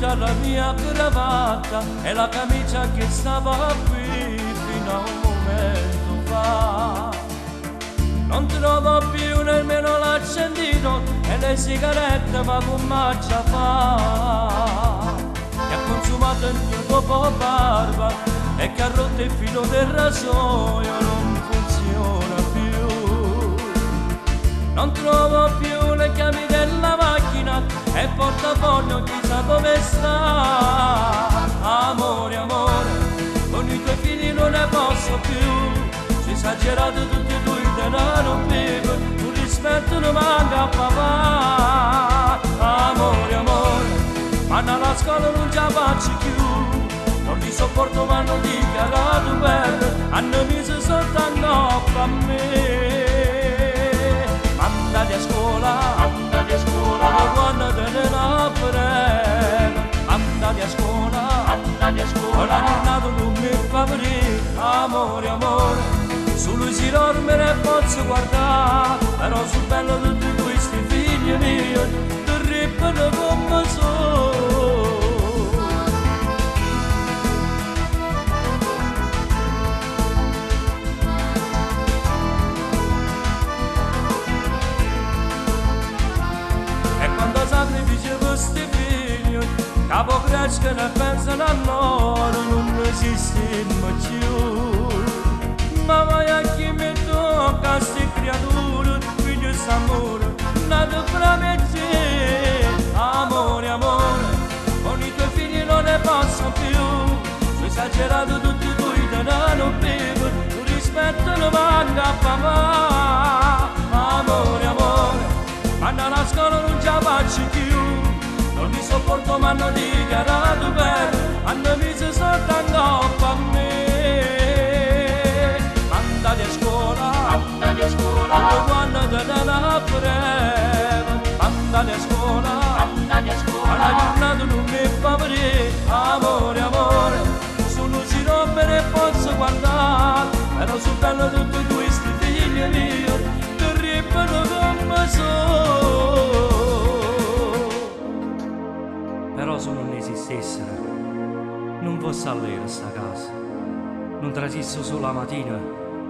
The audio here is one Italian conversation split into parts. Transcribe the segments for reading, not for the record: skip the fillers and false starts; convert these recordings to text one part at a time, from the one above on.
tutta la mia cravatta e la camicia che stava qui fino a un momento fa. Non trovo più nemmeno l'accendino e le sigarette ma com'accia fa, che ha consumato il mio dopo barba e che ha rotto il filo del rasoio, non funziona più. Non trovo più le chiavi della macchina e il portafoglio chissà dove sta. Amore, amore, con i tuoi figli non ne posso più, sei esagerato tutti e due, il denaro vivo, un rispetto non manca a papà. Amore, amore, ma alla scuola non ci faccio più, non li sopporto ma hanno dichiarato guerra, hanno messo soltanto a me. Andate a scuola, come quando te ne lavorano. Andate a scuola, ora non nato non mi fa venire. Amore, amore, su lui si dorme e posso guardare, però sul bello di tutti questi figli miei, terribile come sono. Sacrificio questi figli, capo crescono e pensano a loro, non esistiamo più. Ma vai a chi mi tocca queste creature, figlio s'amore, nato fra me e te. Amore, amore, con i tuoi figli non ne posso più, sei esagerato tutti i tuoi denaro vivo, tu rispetto non manca a papà. Amore, amore, quando alla scuola non ci faccio più, non li sopporto ma hanno dichiarato guerra, hanno messo soltanto a me. Andate a scuola, come quando te ne lavorano. Andate a scuola, alla giornata non mi fa venire. Amore, amore, solo si rompe e posso guardare, però sul bello tutti questi figli miei, terribile come sono. Però se non esistessero, non fosse all'era sta casa, non trasisse solo la mattina,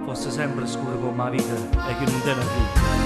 fosse sempre scuro come la vita e che non te ne frega.